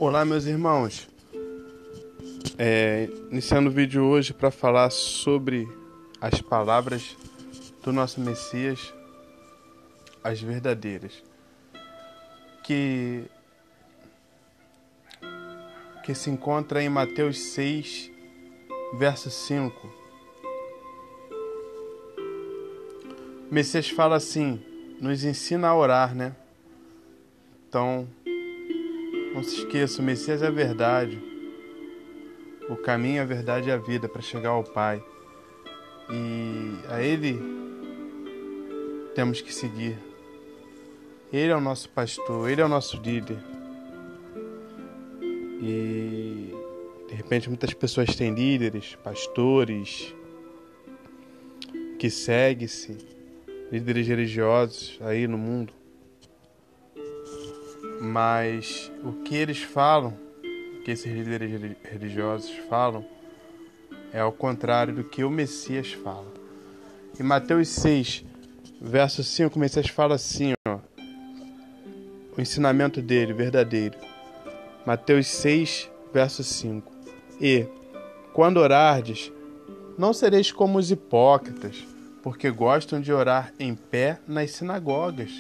Olá, meus irmãos. Iniciando o vídeo hoje para falar sobre as palavras do nosso Messias, as verdadeiras, que se encontra em Mateus 6, verso 5. O Messias fala assim, nos ensina a orar, né? Então, não se esqueça, o Messias é a verdade. O caminho, a verdade e a vida para chegar ao Pai. E a Ele temos que seguir. Ele é o nosso pastor, Ele é o nosso líder. E de repente muitas pessoas têm líderes, pastores, que seguem-se, líderes religiosos aí no mundo. Mas o que eles falam, o que esses líderes religiosos falam, é ao contrário do que o Messias fala. Em Mateus 6, verso 5, o Messias fala assim, o ensinamento dele, verdadeiro. Mateus 6, verso 5. E, quando orardes, não sereis como os hipócritas, porque gostam de orar em pé nas sinagogas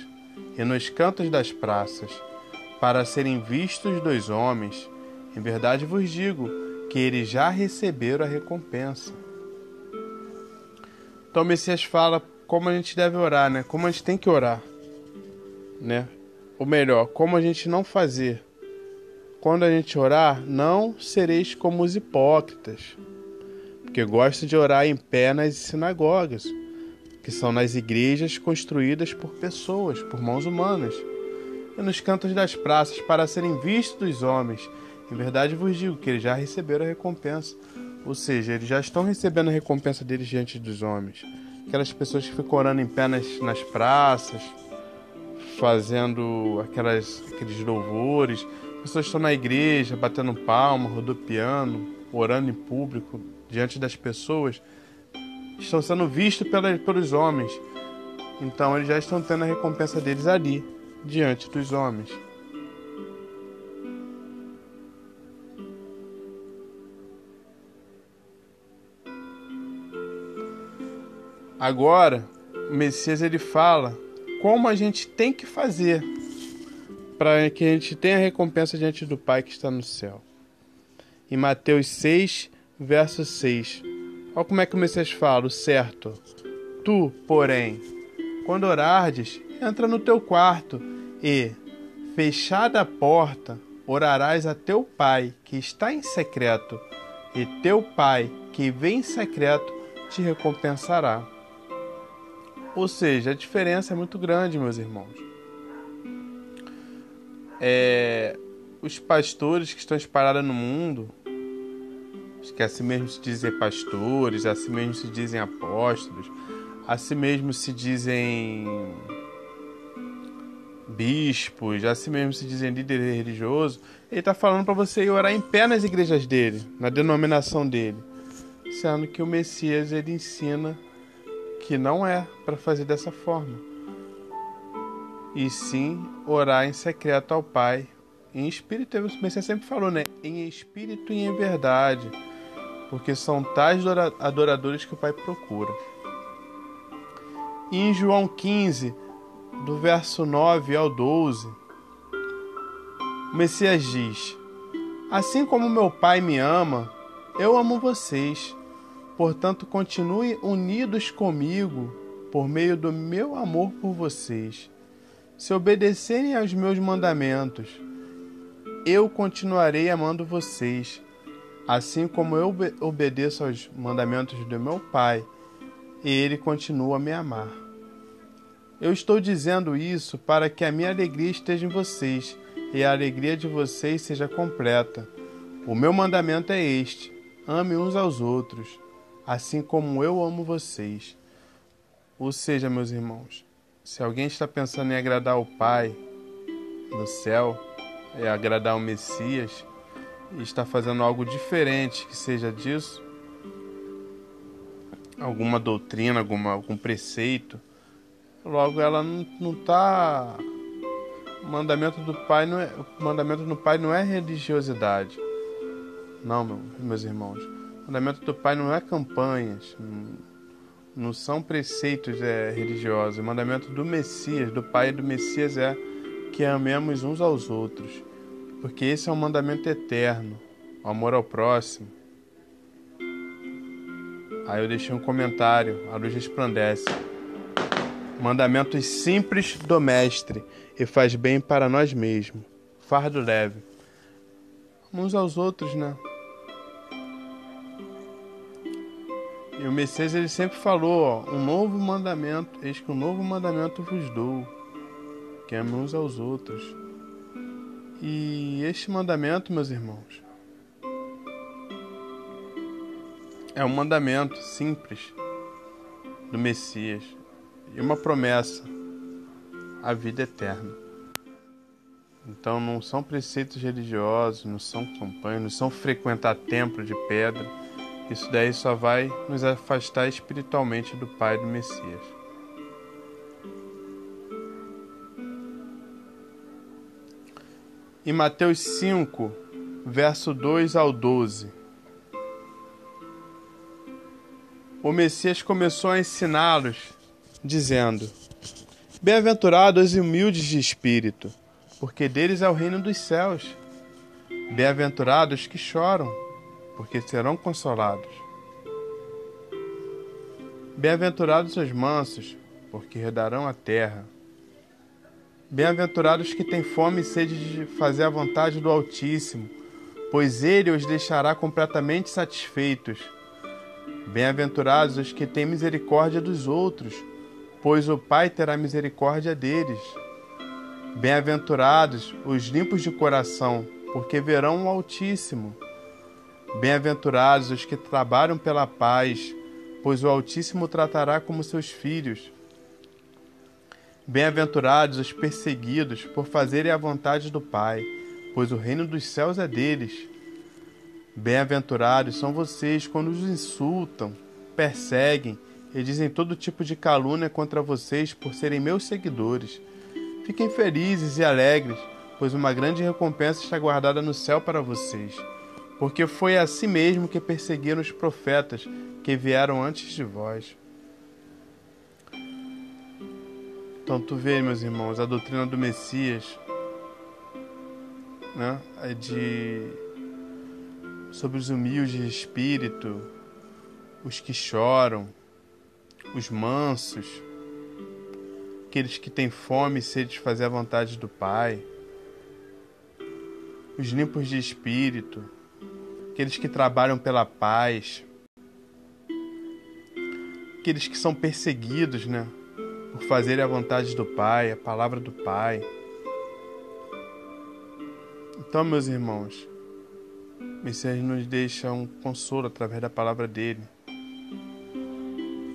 e nos cantos das praças, para serem vistos dos homens. Em verdade vos digo que eles já receberam a recompensa. Então o Messias fala como a gente deve orar, né? Como a gente tem que orar, né? Ou melhor, como a gente não fazer. Quando a gente orar, não sereis como os hipócritas, porque gostam de orar em pé nas sinagogas, que são nas igrejas construídas por pessoas, por mãos humanas, e nos cantos das praças, para serem vistos dos homens. Em verdade vos digo que eles já receberam a recompensa. Ou seja, eles já estão recebendo a recompensa deles diante dos homens. Aquelas pessoas que ficam orando em pé nas praças, fazendo aqueles louvores. Pessoas que estão na igreja, batendo palma, rodopiando, orando em público, diante das pessoas, estão sendo vistos pelos homens. Então eles já estão tendo a recompensa deles ali, diante dos homens. Agora, o Messias ele fala como a gente tem que fazer para que a gente tenha a recompensa diante do Pai que está no céu. Em Mateus 6, verso 6. Olha como é que o Messias fala, o certo. Tu, porém, quando orardes, entra no teu quarto e, fechada a porta, orarás a teu Pai que está em secreto, e teu Pai que vem em secreto te recompensará. Ou seja, a diferença é muito grande, meus irmãos. Os pastores que estão espalhados no mundo, que a si mesmo se dizem pastores, a si mesmo se dizem apóstolos, a si mesmo se dizem bispos, a si mesmo se dizem líder religioso, ele está falando para você ir orar em pé nas igrejas dele, na denominação dele, sendo que o Messias ele ensina que não é para fazer dessa forma, e sim orar em secreto ao Pai, em espírito. O Messias sempre falou, né? Em espírito e em verdade, porque são tais adoradores que o Pai procura. E em João 15, do verso 9 ao 12, o Messias diz: assim como meu Pai me ama, eu amo vocês. Portanto, continue unidos comigo por meio do meu amor por vocês. Se obedecerem aos meus mandamentos, eu continuarei amando vocês, assim como eu obedeço aos mandamentos do meu Pai, e Ele continua a me amar. Eu estou dizendo isso para que a minha alegria esteja em vocês, e a alegria de vocês seja completa. O meu mandamento é este: ame uns aos outros, assim como eu amo vocês. Ou seja, meus irmãos, se alguém está pensando em agradar o Pai no céu, agradar o Messias, e está fazendo algo diferente que seja disso, alguma doutrina, algum preceito, logo ela não está O mandamento do Pai não é religiosidade. Não, meus irmãos. O mandamento do Pai não é campanhas, não são preceitos religiosos. O mandamento do Messias, do Pai e do Messias é que amemos uns aos outros, porque esse é um mandamento eterno, o amor ao próximo. Aí eu deixei um comentário, a luz resplandece. Mandamentos simples do Mestre, e faz bem para nós mesmos. Fardo leve. Uns aos outros, né? E o Messias, ele sempre falou, um novo mandamento, eis que um novo mandamento vos dou, que amem uns aos outros. E este mandamento, meus irmãos, é um mandamento simples do Messias e uma promessa, a vida eterna. Então não são preceitos religiosos, não são campanhas, não são frequentar templo de pedra. Isso daí só vai nos afastar espiritualmente do Pai e do Messias. Em Mateus 5, verso 2 ao 12, o Messias começou a ensiná-los, dizendo: Bem-aventurados os humildes de espírito, porque deles é o reino dos céus. Bem-aventurados que choram, porque serão consolados. Bem-aventurados os mansos, porque herdarão a terra. Bem-aventurados que têm fome e sede de fazer a vontade do Altíssimo, pois Ele os deixará completamente satisfeitos. Bem-aventurados os que têm misericórdia dos outros, pois o Pai terá misericórdia deles. Bem-aventurados os limpos de coração, porque verão o Altíssimo. Bem-aventurados os que trabalham pela paz, pois o Altíssimo tratará como seus filhos. Bem-aventurados os perseguidos por fazerem a vontade do Pai, pois o reino dos céus é deles. Bem-aventurados são vocês quando os insultam, perseguem e dizem todo tipo de calúnia contra vocês por serem meus seguidores. Fiquem felizes e alegres, pois uma grande recompensa está guardada no céu para vocês. Porque foi assim mesmo que perseguiram os profetas que vieram antes de vós. Então tu vê, meus irmãos, a doutrina do Messias, né, sobre os humildes de espírito, os que choram, os mansos, aqueles que têm fome e sede de fazer a vontade do Pai, os limpos de espírito, aqueles que trabalham pela paz, aqueles que são perseguidos, né, por fazerem a vontade do Pai, a palavra do Pai. Então, meus irmãos, o Messias nos deixa um consolo através da palavra dele.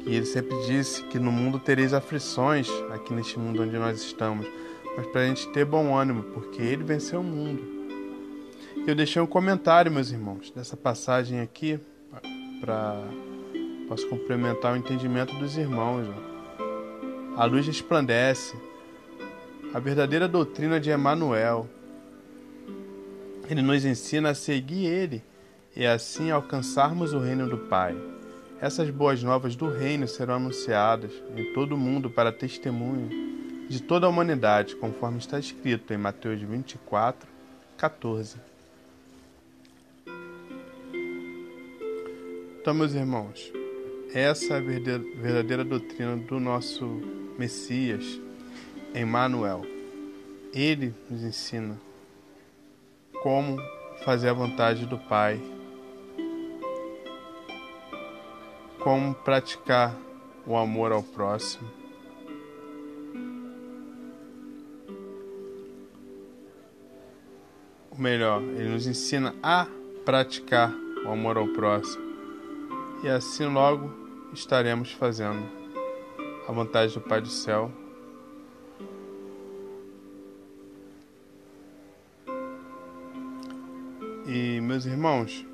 E ele sempre disse que no mundo tereis aflições, aqui neste mundo onde nós estamos, mas para a gente ter bom ânimo, porque ele venceu o mundo. Eu deixei um comentário, meus irmãos, dessa passagem aqui, posso complementar o entendimento dos irmãos. A luz resplandece, a verdadeira doutrina de Emmanuel. Ele nos ensina a seguir ele e assim alcançarmos o reino do Pai. Essas boas novas do reino serão anunciadas em todo o mundo para testemunho de toda a humanidade, conforme está escrito em Mateus 24, 14. Então, meus irmãos, essa é a verdadeira doutrina do nosso Messias, Emmanuel. Ele nos ensina como fazer a vontade do Pai, como praticar o amor ao próximo. Ou melhor, ele nos ensina a praticar o amor ao próximo. E assim logo estaremos fazendo a vontade do Pai do Céu. E, meus irmãos,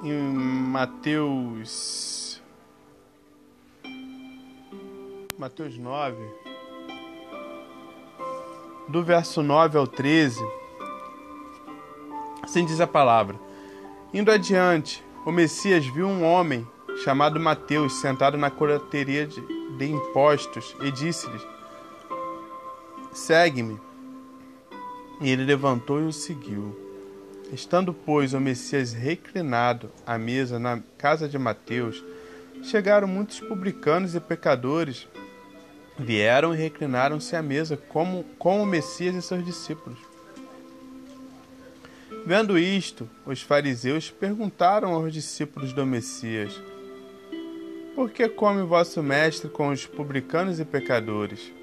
em Mateus Mateus 9, do verso 9 ao 13, assim diz a palavra. Indo adiante, o Messias viu um homem chamado Mateus sentado na coletoria de impostos e disse-lhe: segue-me. E ele levantou e o seguiu. Estando, pois, o Messias reclinado à mesa na casa de Mateus, chegaram muitos publicanos e pecadores, vieram e reclinaram-se à mesa com o Messias e seus discípulos. Vendo isto, os fariseus perguntaram aos discípulos do Messias: por que come vosso mestre com os publicanos e pecadores?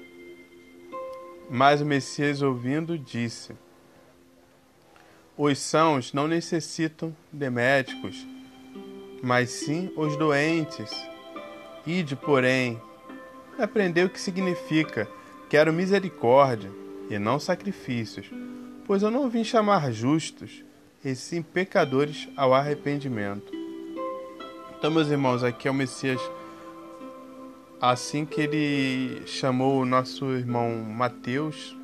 Mas o Messias, ouvindo, disse: os sãos não necessitam de médicos, mas sim os doentes. Ide, porém, aprendei o que significa: quero misericórdia e não sacrifícios, pois eu não vim chamar justos, e sim pecadores ao arrependimento. Então, meus irmãos, aqui é o Messias, assim que ele chamou o nosso irmão Mateus,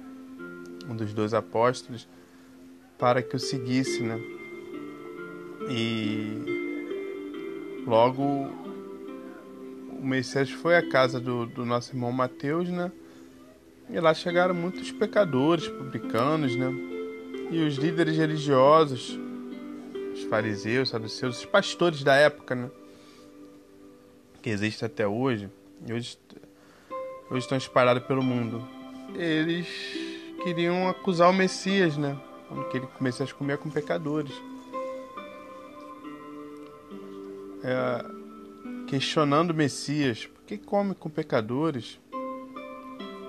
um dos 12 apóstolos, para que o seguisse, né? E logo o Messias foi à casa do nosso irmão Mateus, né? E lá chegaram muitos pecadores, publicanos, né? E os líderes religiosos, os fariseus, saduceus, os pastores da época, né? Que existe até hoje, e hoje estão espalhados pelo mundo. Eles queriam acusar o Messias, né? Que ele Messias comia com pecadores. Questionando o Messias: por que come com pecadores?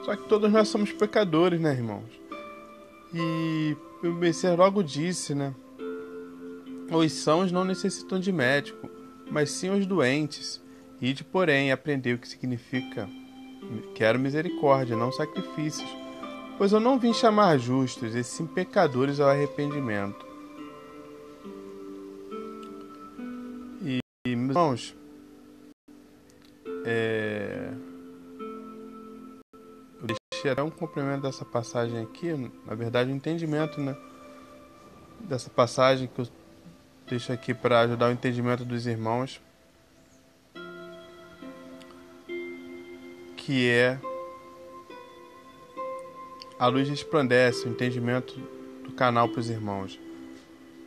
Só que todos nós somos pecadores, né, irmãos? E o Messias logo disse, né? Os sãos não necessitam de médico, mas sim os doentes. Ide, porém, aprender o que significa: quero misericórdia, não sacrifícios, pois eu não vim chamar justos, e sim pecadores ao arrependimento. E meus irmãos, eu deixei até um complemento dessa passagem aqui, na verdade, um entendimento, né, dessa passagem que eu deixo aqui para ajudar o entendimento dos irmãos, que é: a luz resplandece, o entendimento do canal para os irmãos.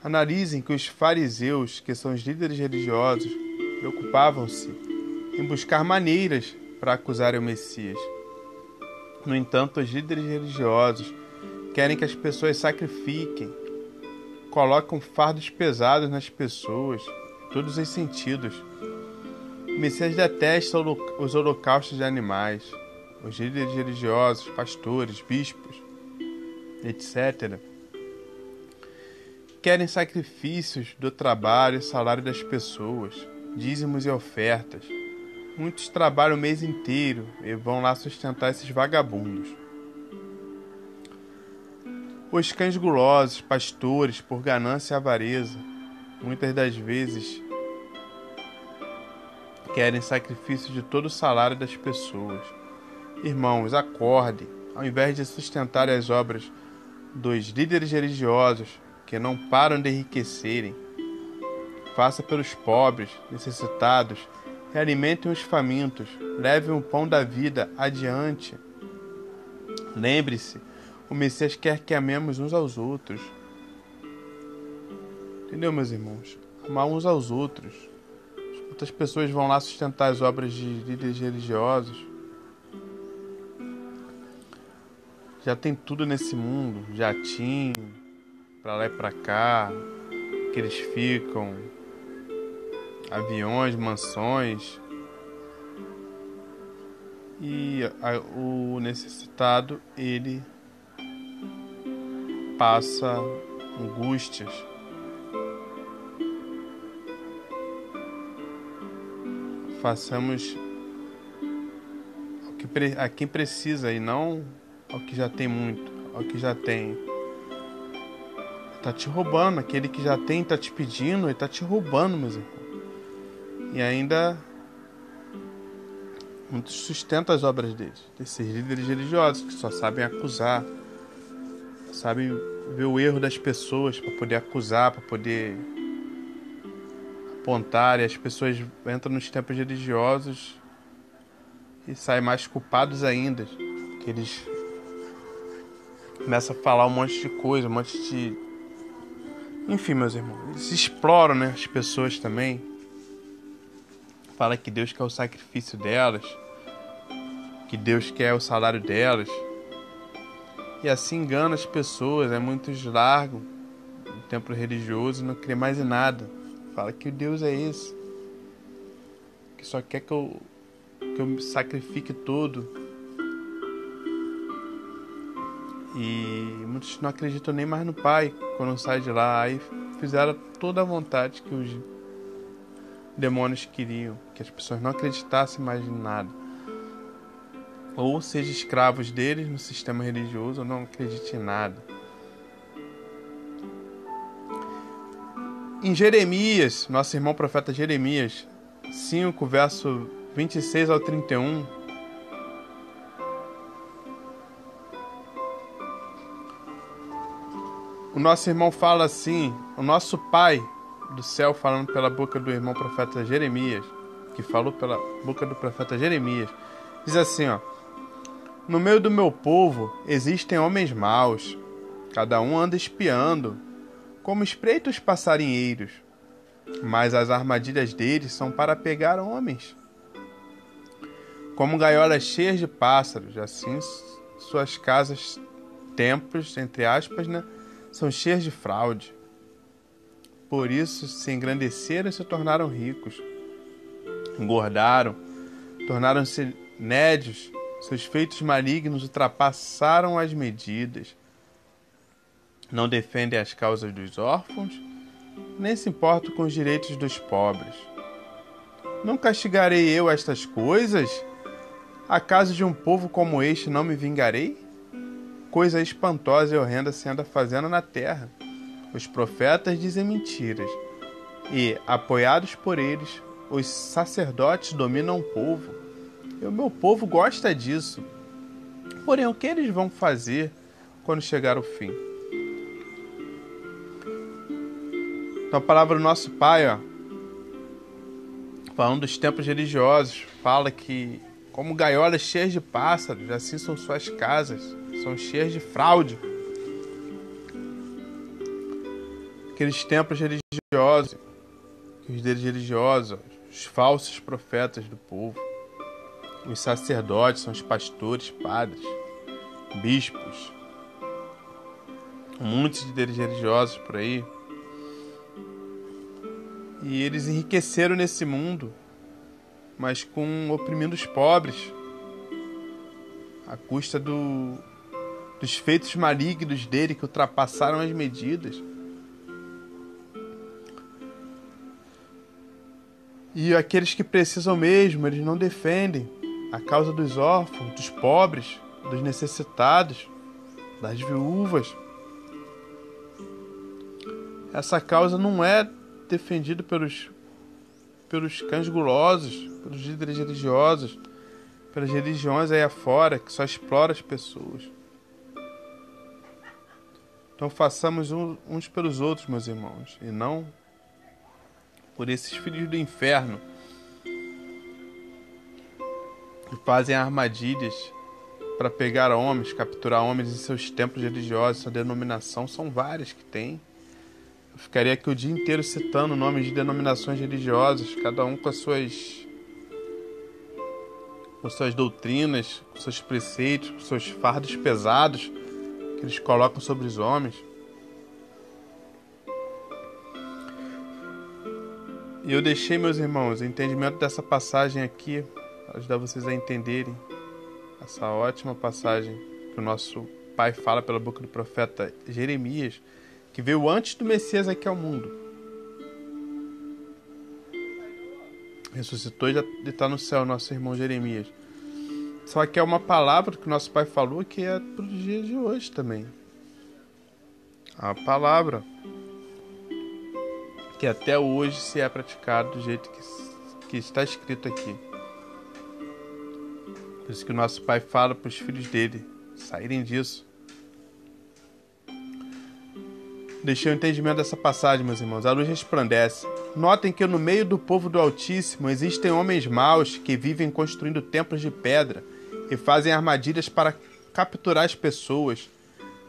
Analisem que os fariseus, que são os líderes religiosos, preocupavam-se em buscar maneiras para acusarem o Messias. No entanto, os líderes religiosos querem que as pessoas sacrifiquem, colocam fardos pesados nas pessoas, em todos os sentidos. O Messias detesta os holocaustos de animais. Os líderes religiosos, pastores, bispos, etc., querem sacrifícios do trabalho e salário das pessoas, dízimos e ofertas. Muitos trabalham o mês inteiro e vão lá sustentar esses vagabundos. Os cães gulosos, pastores, por ganância e avareza, muitas das vezes querem sacrifício de todo o salário das pessoas. Irmãos, acordem, ao invés de sustentar as obras dos líderes religiosos que não param de enriquecerem. Faça pelos pobres, necessitados, realimentem os famintos, levem o pão da vida adiante. Lembre-se, o Messias quer que amemos uns aos outros. Entendeu, meus irmãos? Amar uns aos outros. Outras pessoas vão lá sustentar as obras de líderes religiosos. Já tem tudo nesse mundo, jatinho, pra lá e pra cá, que eles ficam, aviões, mansões. E o necessitado, ele passa angústias. Façamos a quem precisa e não ao que já tem muito, ao que já tem. Tá te roubando, aquele que já tem tá te pedindo e tá te roubando, meus irmãos. E ainda Muitos sustentam as obras deles, desses líderes religiosos que só sabem acusar, sabem ver o erro das pessoas para poder acusar, para poder apontar, e as pessoas entram nos templos religiosos e saem mais culpados ainda, que eles começam a falar um monte de coisa, um monte de... Enfim, meus irmãos, eles exploram, né, as pessoas também. Fala que Deus quer o sacrifício delas, que Deus quer o salário delas. E assim engana as pessoas, né? Muitos largam o templo religioso e não crê mais em nada. Fala que o Deus é esse, que só quer que eu me sacrifique tudo. E muitos não acreditam nem mais no Pai quando saem de lá. Aí fizeram toda a vontade que os demônios queriam, que as pessoas não acreditassem mais em nada. Ou seja escravos deles no sistema religioso, ou não acredite em nada. Em Jeremias, nosso irmão profeta Jeremias 5, verso 26 ao 31, o nosso irmão fala assim, o nosso Pai do céu falando pela boca do irmão profeta Jeremias, que falou pela boca do profeta Jeremias, diz assim, ó: no meio do meu povo existem homens maus, cada um anda espiando, como espreitos passarinheiros, mas as armadilhas deles são para pegar homens. Como gaiolas cheias de pássaros, assim suas casas, templos, entre aspas, né, são cheias de fraude. Por isso se engrandeceram e se tornaram ricos. Engordaram, tornaram-se nédios, seus feitos malignos ultrapassaram as medidas. Não defendem as causas dos órfãos, nem se importam com os direitos dos pobres. Não castigarei eu estas coisas? Acaso de um povo como este não me vingarei? Coisa espantosa e horrenda se anda fazendo na terra. Os profetas dizem mentiras, e, apoiados por eles, os sacerdotes dominam o povo. E o meu povo gosta disso. Porém, o que eles vão fazer quando chegar o fim? Então a palavra do nosso Pai, ó, falando dos templos religiosos, fala que como gaiolas cheias de pássaros, assim são suas casas, são cheias de fraude. Aqueles templos religiosos, os líderes religiosos, os falsos profetas do povo, os sacerdotes, são os pastores, padres, bispos, muitos líderes religiosos por aí. E eles enriqueceram nesse mundo, mas oprimindo os pobres, à custa dos feitos malignos dele que ultrapassaram as medidas. E aqueles que precisam mesmo, eles não defendem a causa dos órfãos, dos pobres, dos necessitados, das viúvas. Essa causa não é defendida pelos cães gulosos, pelos líderes religiosos, pelas religiões aí afora, que só exploram as pessoas. Então façamos uns pelos outros, meus irmãos, e não por esses filhos do inferno que fazem armadilhas para pegar homens, capturar homens em seus templos religiosos. Essa denominação são várias que tem. Eu ficaria aqui o dia inteiro citando nomes de denominações religiosas, cada um com suas doutrinas, com seus preceitos, com seus fardos pesados que eles colocam sobre os homens. E eu deixei, meus irmãos, o entendimento dessa passagem aqui, para ajudar vocês a entenderem essa ótima passagem que o nosso Pai fala pela boca do profeta Jeremias, que veio antes do Messias aqui ao mundo. Ressuscitou e já está no céu, nosso irmão Jeremias. Só que é uma palavra que o nosso Pai falou que é para os dias de hoje também. A palavra que até hoje se é praticado do jeito que está escrito aqui. Por isso que o nosso Pai fala para os filhos dele saírem disso. Deixei o entendimento dessa passagem, meus irmãos. A luz resplandece. Notem que no meio do povo do Altíssimo existem homens maus que vivem construindo templos de pedra e fazem armadilhas para capturar as pessoas.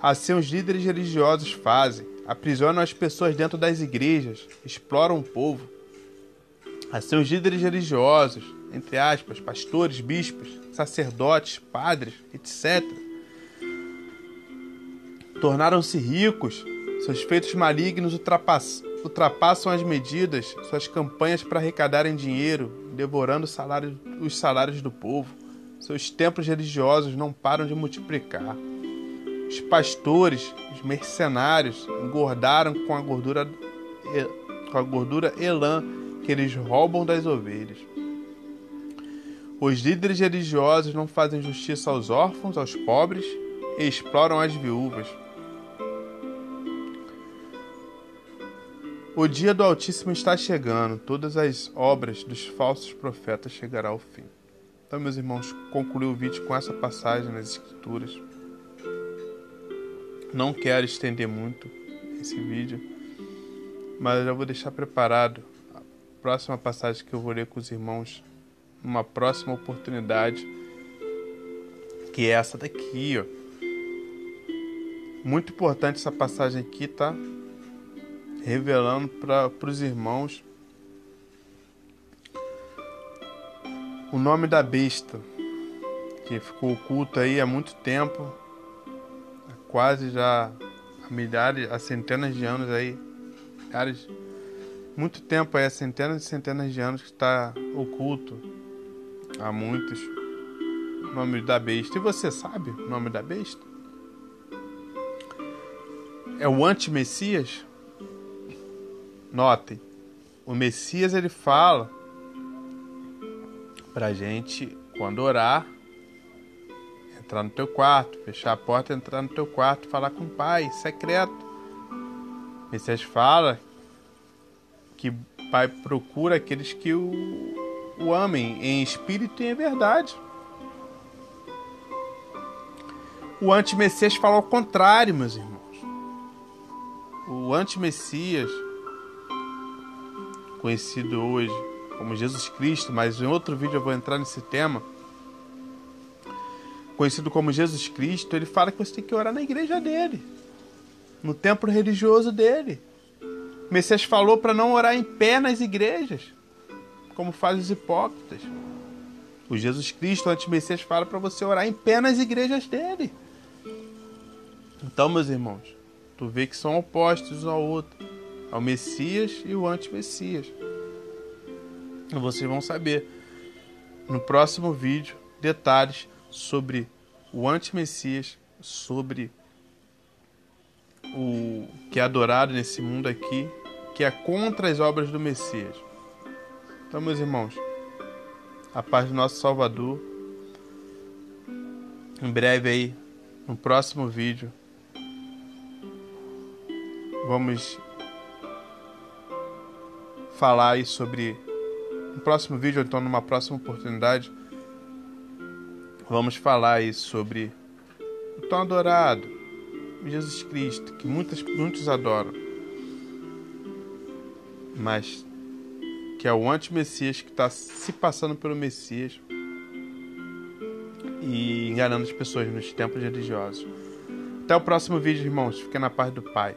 Assim os líderes religiosos fazem. Aprisionam as pessoas dentro das igrejas, exploram o povo. Assim os líderes religiosos, entre aspas, pastores, bispos, sacerdotes, padres, etc., tornaram-se ricos. Seus feitos malignos ultrapassam as medidas, suas campanhas para arrecadarem dinheiro, devorando os salários do povo. Seus templos religiosos não param de multiplicar. Os pastores, os mercenários, engordaram com a gordura elã que eles roubam das ovelhas. Os líderes religiosos não fazem justiça aos órfãos, aos pobres, e exploram as viúvas. O dia do Altíssimo está chegando, todas as obras dos falsos profetas chegarão ao fim. Então, meus irmãos, concluí o vídeo com essa passagem nas Escrituras. Não quero estender muito esse vídeo, mas eu já vou deixar preparado a próxima passagem que eu vou ler com os irmãos numa próxima oportunidade, que é essa daqui, ó. Muito importante essa passagem aqui, tá? Revelando para os irmãos o nome da besta, que ficou oculto aí há muito tempo, quase já há centenas de anos aí, muito tempo aí, centenas e centenas de anos que está oculto há muitos, o nome da besta. E você sabe o nome da besta? É o anti-Messias? Notem, o Messias ele fala pra gente, quando orar, entrar no teu quarto, fechar a porta, entrar no teu quarto, falar com o Pai, secreto. O Messias fala que o Pai procura aqueles que o amem em espírito e em verdade. O anti-Messias fala ao contrário, meus irmãos. O anti-Messias, conhecido hoje como Jesus Cristo, mas em outro vídeo eu vou entrar nesse tema, conhecido como Jesus Cristo, ele fala que você tem que orar na igreja dele, no templo religioso dele. O Messias falou para não orar em pé nas igrejas, como fazem os hipócritas. O Jesus Cristo, o anti-Messias, fala para você orar em pé nas igrejas dele. Então, meus irmãos, tu vê que são opostos um ao outro, ao Messias e o anti-Messias. E vocês vão saber no próximo vídeo detalhes sobre o anti-Messias, sobre o que é adorado nesse mundo aqui, que é contra as obras do Messias. Então, meus irmãos, a paz do nosso Salvador. Em breve aí, no próximo vídeo, vamos falar aí sobre, no próximo vídeo, ou então numa próxima oportunidade, vamos falar aí sobre o tão adorado, Jesus Cristo, que muitos adoram, mas que é o anti-Messias que está se passando pelo Messias e enganando as pessoas nos templos religiosos. Até o próximo vídeo, irmãos. Fiquem na paz do Pai.